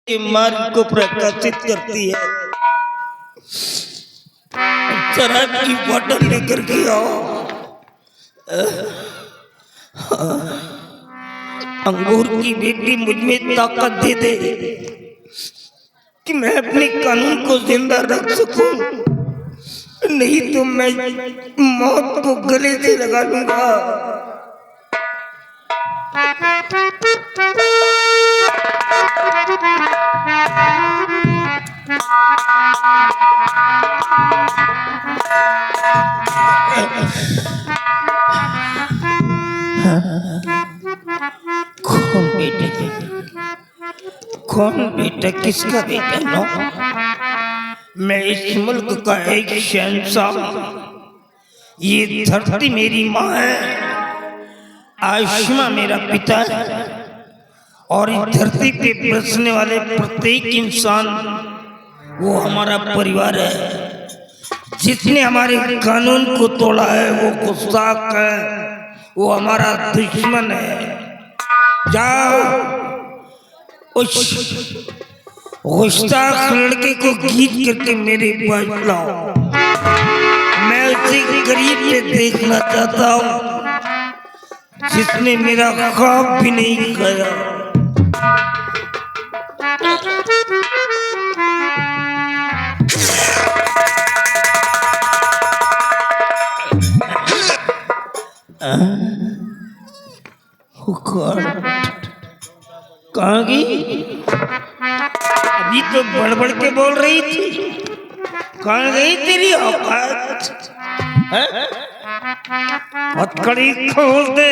के मार्ग को प्रकाशित करती है। शराब की बोतल लेकर के आओ। अंगूर की बेटी मुझ में ताकत दे दे कि मैं अपने कानून को जिंदा रख सकूं, नहीं तो मैं मौत को गले से लगा लूंगा। कौन बेटा? कौन बेटा? किसका बेटा? नो, मैं इस मुल्क का एक शहंशाह। ये धरती मेरी माँ है, आयुष्मा मेरा पिता है, और इस धरती पे बसने वाले प्रत्येक इंसान वो हमारा परिवार है। जिसने हमारे कानून को तोड़ा है वो गुस्ताख है, वो हमारा दुश्मन है। जाओ उस गुस्ताख लड़के को खींच करके मेरे पास लाओ। मैं उसे करीब से देखना चाहता हूँ जिसने मेरा ख्वाब भी नहीं खाया। कहाँ गई? अभी तो बड़बड़ के बोल रही थी। कहाँ गई तेरी औकात? हथकड़ी खोल दे,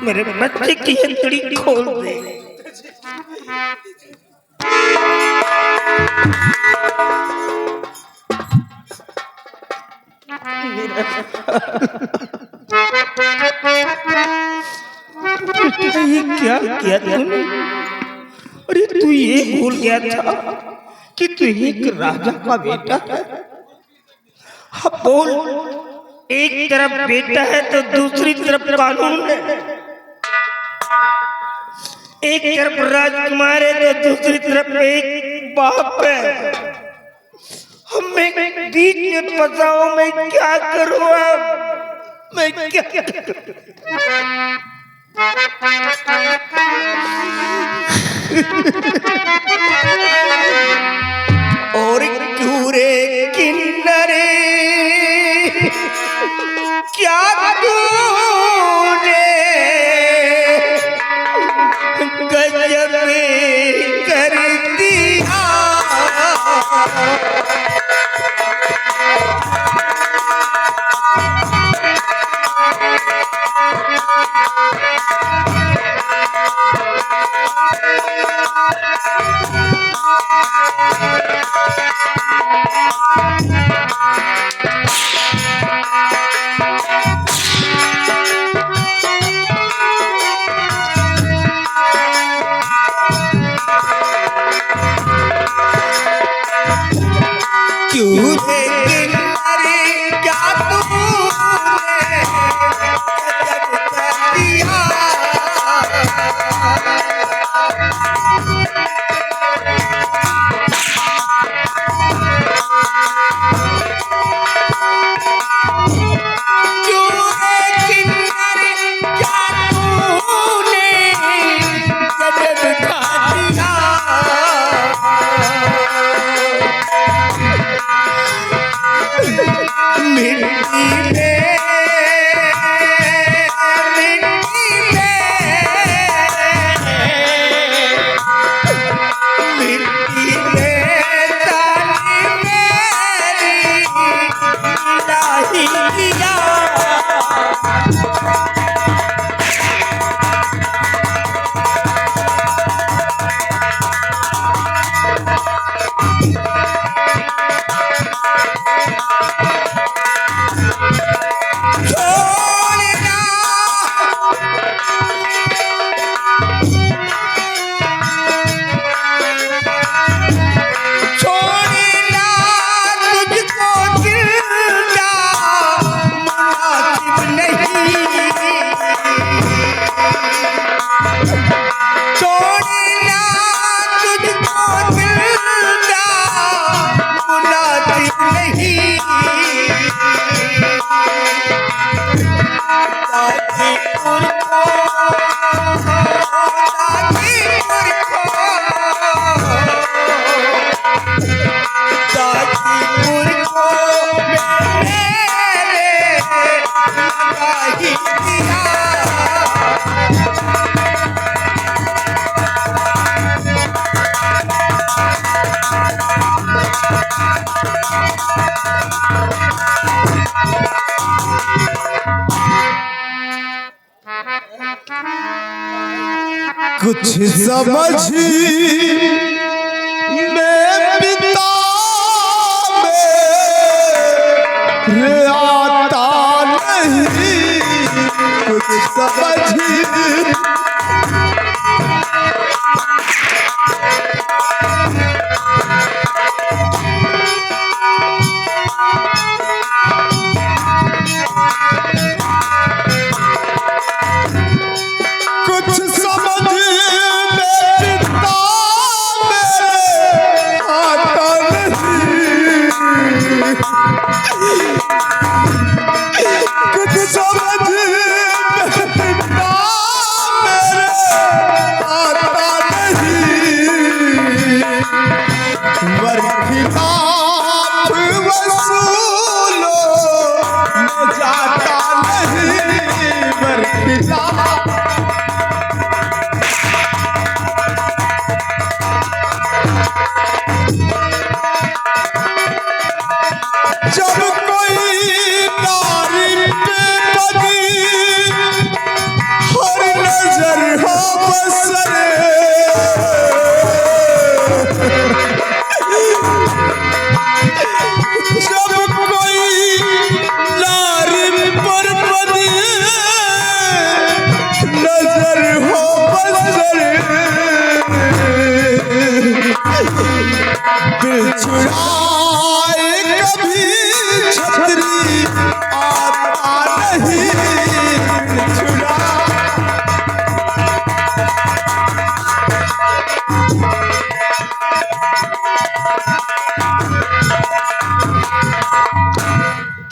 मेरे बच्चे की हथकड़ी खोल दे। ये क्या किया तूने? अरे तू ये भूल गया था कि तू एक राजा का बेटा है। हाँ बोल, एक तरफ बेटा है तो दूसरी तरफ कानून है। एक तरफ राजकुमार है तो दूसरी तरफ एक बाप है। हमें बीच में फंसाओ, मैं क्या करूँ अब? मैं क्या और क्यूरे किन्नरे क्या तूने गजब कर दिया। कुछ समझ में पिता मेरे आता नहीं, कुछ समझ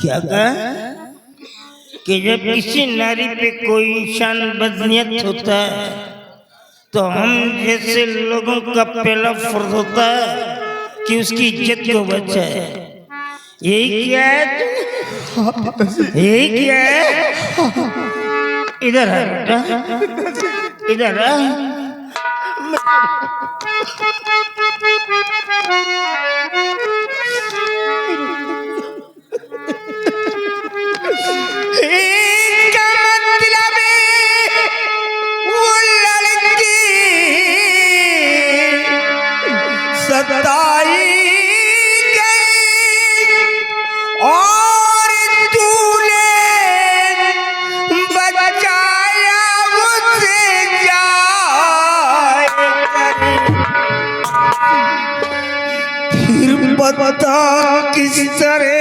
क्या कहा कि जब किसी नारी पे कोई इंसान बदनियत होता है तो हम जैसे लोगों का पहला फर्ज होता है कि उसकी इज्जत को बचाए। यही क्या है? यही क्या है? इधर है बेटा, इधर है। पता किस तरह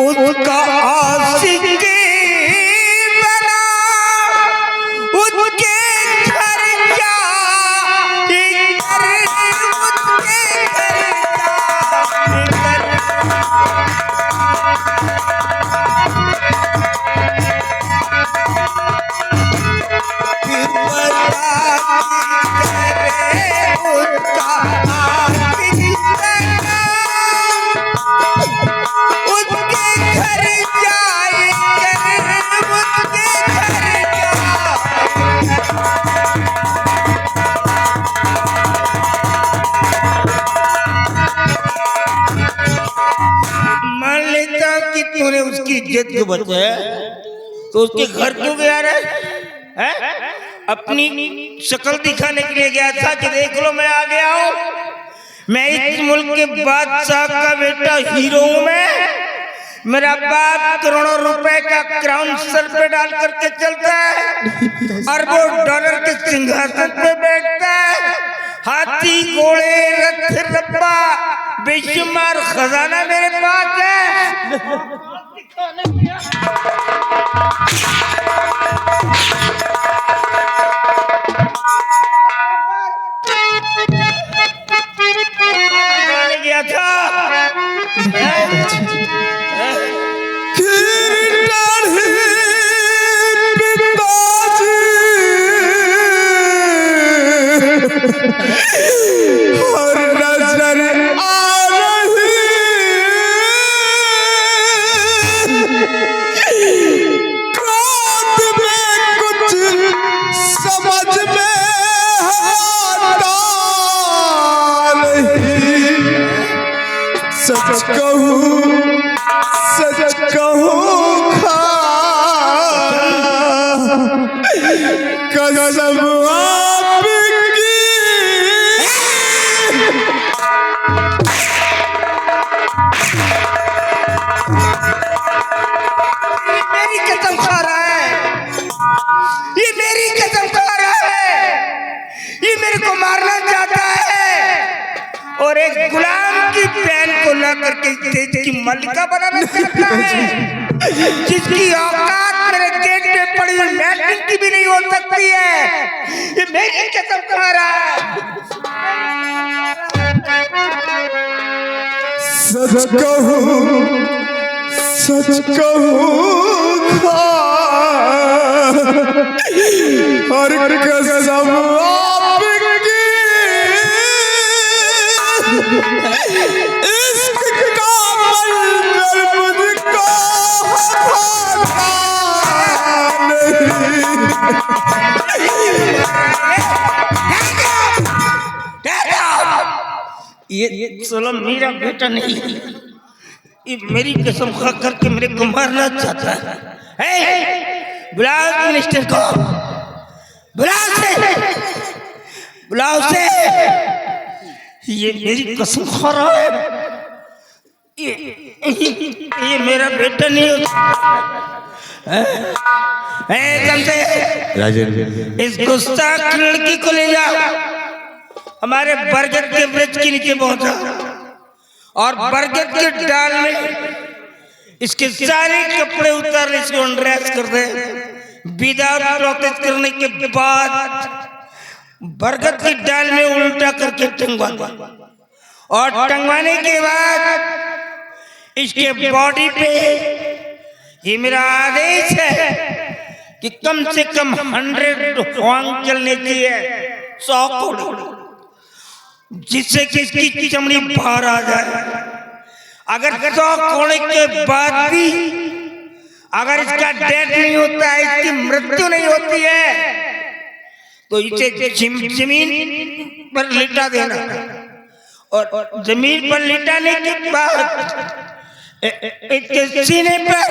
उसका आशिक बना, उसके घर जा, उसकी इज्जत को बचाया तो उसके घर क्यों गया रे? अपनी शक्ल दिखाने के लिए गया था कि देख लो मैं आ गया हूँ, मैं इस मुल्क के बादशाह का बेटा हीरो हूँ। मेरा बाप करोड़ों रुपए का क्राउन सर पे डाल करके चलता है, अरबों डॉलर के सिंहासन पे बैठता है, हाथी घोड़े रथ रब्बा बेशुमार खजाना मेरे पास है। गया था और नजर आ रही रात में कुछ समझ में आता नहीं। सच कहूँ कसम आपकी मेरी कसम खा रहा है, ये मेरी कसम खा रहा है, ये मेरे को मारना चाहता है और एक गुलाम की बहन को ला करके देश की मलिका बनाना चाहता है, जिसकी औकात मेरे गेट पे पड़ी हुई मैट्रिक की भी नहीं हो सकती है। ये मेरी कसम खा रहा है। सच कहूँ और कसम आपकी इश्क का मंजर मुझको ये सोलह मेरा बेटा नहीं, ये मेरी कसम खा करके मेरे को मारना चाहता है। बुलाओ मिनिस्टर को, बुलाओ से। ये मेरी कसम खा रहा है, ये मेरा बेटा नहीं है। इस गुस्ताख लड़की को ले जाओ, हमारे बरगद के वृक्ष के नीचे पहुंचा और बरगद के डाल में इसके सारे कपड़े उतार, इसको अनड्रेस कर दे। विदाउट प्रोटेस्ट करने के बाद बरगद की डाल में उल्टा करके टंगवा और टंगवाने के बाद इसके बॉडी पे, ये मेरा आदेश है कि कम से कम 100 होंग चलने चाहिए, 100 कोड़ी, जिससे कि इसकी चमड़ी बाहर आ जाए। अगर 100 कोड़े के बाद भी अगर इसका डेथ नहीं होता है, इसकी मृत्यु नहीं होती है, तो इसे जमीन पर लिटा देना और जमीन पर लिटाने के बाद इसके सीने पर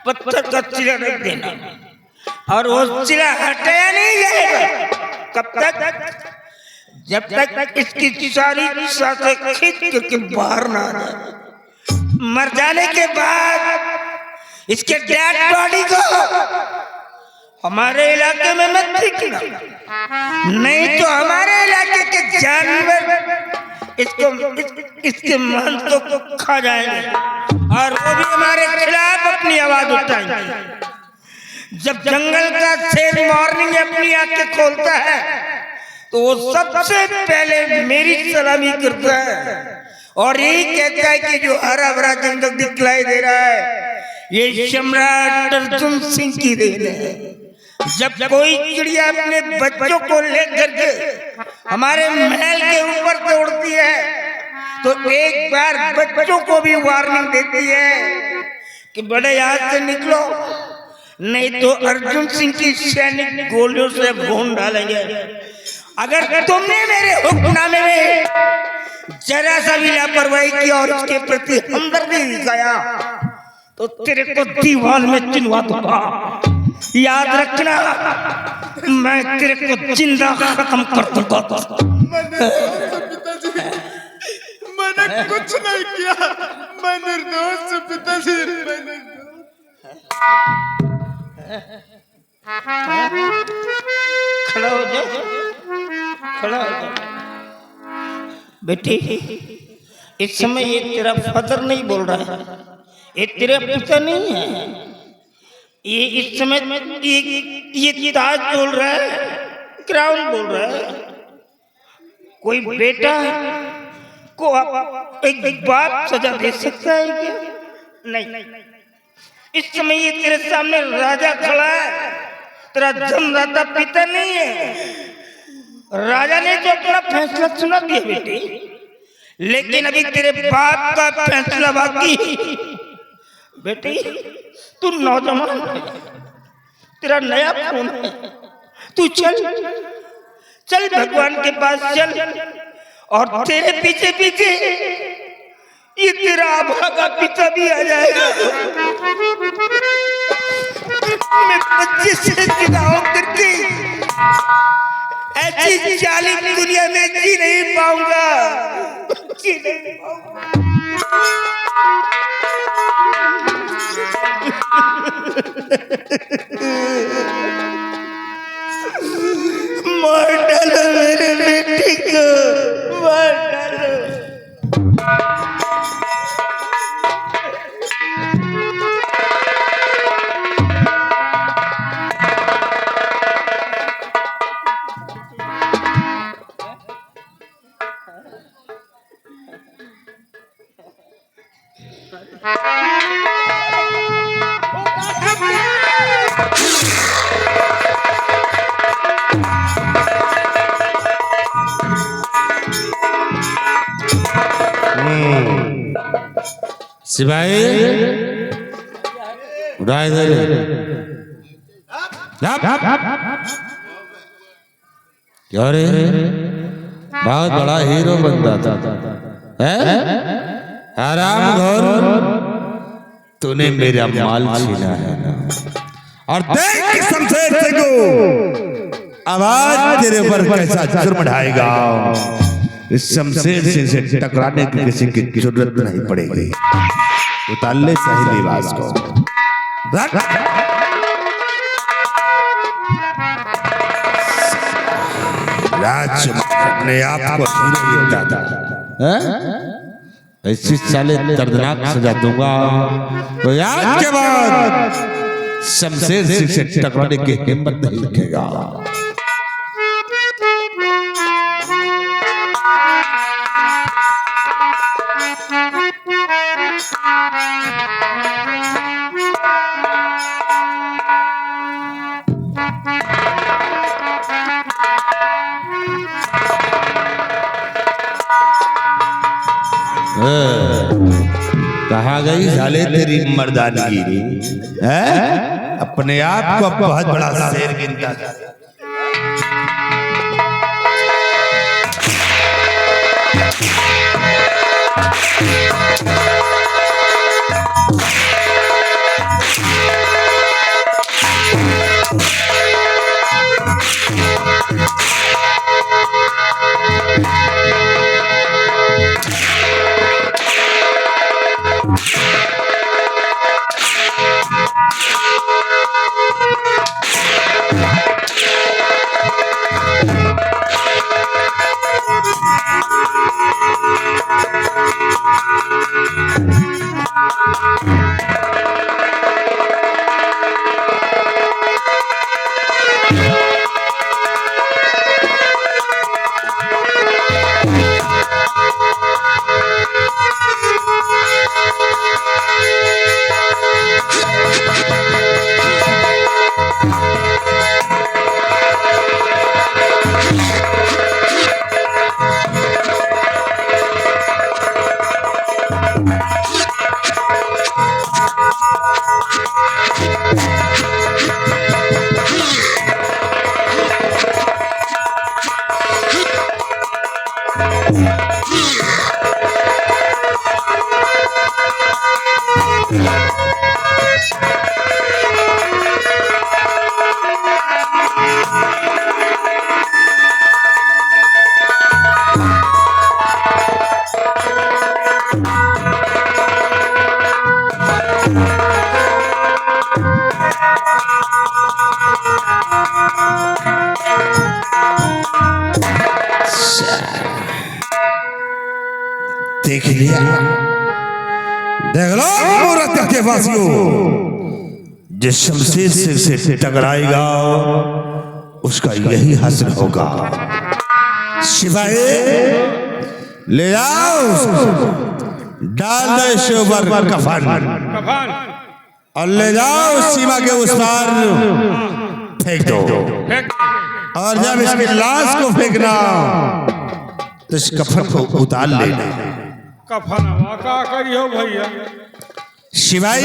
पत्थर का चिरा रख देना और वो चिरा हटाया नहीं जाएगा कब तक, जब तक इसकी सारी सांसें खींच करके बाहर ना आ जाए। मर जाने के बाद इसके डेड बॉडी को हमारे इलाके में मत फेंकना, नहीं तो हमारे इलाके के जानवर इसके मांस को खा जाएंगे और वो भी हमारे खिलाफ अपनी आवाज उठाएंगे। जब जंगल का शेर मॉर्निंग में अपनी आंखें खोलता है तो वो सबसे पहले मेरी सलामी करता है और यही कहता है कि जो हरा भरा जंगल दिखलाई दे रहा है ये सम्राट अर्जुन सिंह की देन है। जब कोई चिड़िया अपने बच्चों को लेकर के हमारे महल के ऊपर से उड़ती है तो एक बार बच्चों को भी वार्निंग देती है कि बड़े यहाँ से निकलो, नहीं तो अर्जुन सिंह की सैनिक गोलियों से भून डालेंगे। अगर तुमने मेरे हुक्मनामे में जरा सा भी लापरवाही की और उसके प्रति हमदर्दी दिखाया तो तेरे को दीवार में चिनवा दूंगा। याद रखना, मैं तेरे को जिंदा खत्म कर दूंगा। मैंने कुछ नहीं किया, मैं निर्दोष हूं पिताजी। खड़ा हो जा, खड़ा हो जा बेटी। इस समय ये तेरा फादर नहीं बोल रहा है, ये तेरा पिता नहीं है। ये इस समय ये ताज बोल रहा है, क्राउन बोल रहा है। कोई बेटा को एक बाप सजा दे सकता है क्या? नहीं। इस समय ये तेरे सामने राजा खड़ा है, तेरा जन्मदाता पिता नहीं है। राजा ने तो अपना फैसला सुना दिया बेटी, लेकिन अभी तेरे बाप का फैसला बाकी। बेटी तू नौजवान है, तेरा नया खून है, तू चल चल भगवान के पास चल, और तेरे पीछे पीछे ये तेरा भागा पिता भी आ जाएगा। मैं बच्चे से जुदाओ करके ऐसी जालिम दुनिया में जी नहीं पाऊंगा, जी नहीं पाऊंगा। मार डालो मेरे बेटे को, मार डालो। सिपाही उठा इधर, क्या रे बहुत बड़ा हीरो बनता था, हैं? आराम घोर, तूने मेरा माल छीना है ना, और देख शमशेर सिंह को आवाज तेरे ऊपर कैसा जुर्म ढाएगा। इस शमशेर सिंह से टकराने की किसी की जरूरत नहीं पड़ेगी। उतार ले सही लिबास को। राज अपने आप को हीरो लिखता था, ऐसी साले दर्दनाक सजा दूंगा तो आज के बाद शमशेर सिंह से टकराने की हिम्मत नहीं रखेगा। कहा गई साले तेरी मर्दानगी, है अपने आप को बहुत बड़ा शेर गिनता था। देख लिया, देख लो मूरत के वासियों, जिस शमशेर सिंह से टकराएगा उसका यही हासिल होगा। सिपाही ले जाओ, डाल दो इसके ऊपर कफन और ले जाओ सीमा के उस पार फेंक दो। और जब इसकी लाश को फेंकना तो इस कफन को उतार लेना। कफन का करियो भैया। शिवाई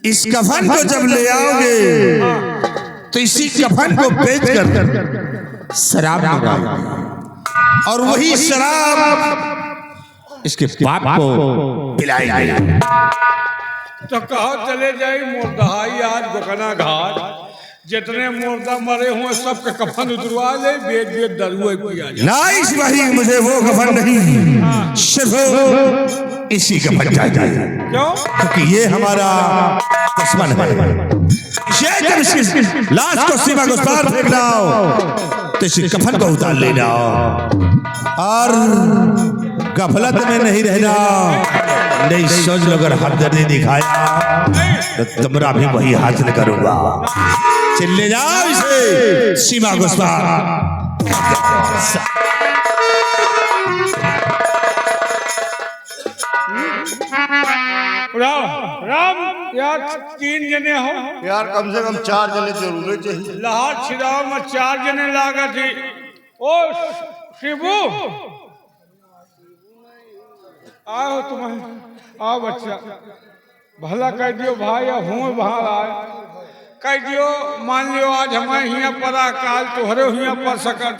इस कफन को जब ले आओगे तो इसी कफन को बेचकर शराब मंगाओगे और वही शराब इसके बाप को पिलाएंगे। तो कहो चले जाए मुर्दहाई आज गोकना घाट, जितने मुर्दा मरे हुए सबके कफन उतरवा ले, बेच बेच दरुए पिया जाए। नहीं शिवाजी, मुझे वो कफन नहीं, सिर्फ इसी कफन चाहिए। क्यों? क्योंकि ये हमारा दुश्मन है। ये जब इसकी लाश को सीमा को पार फेंकना हो तो इसी कफन को उतार लेना और गफलत में नहीं रहना। नहीं सोच लो, अगर हमदर्दी दिखाया तो तुमरा भी वही हासिल करूंगा। चले जाओ इसे सीमा को राम राम यार, 3 जने हो यार, कम से कम 4 जने जरूर चाहिए। लहार छिड़ाव में 4 जने लागा थी। ओ शिबू आओ, तुम्हें आओ बच्चा, भला कह दियो भाई हूँ बाहर आए, कह दियो मान लियो आज हमें हिया पड़ा, काल तुहरे हिया पर सकत,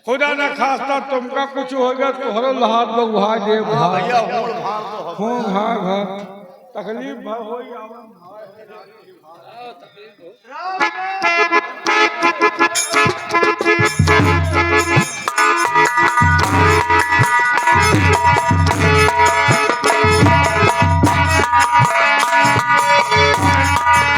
खुदा न खास्ता तुमका कुछ हो गया तुहरो लहार बउहा दे भैया हूँ भाई तकलीफ भर हो हो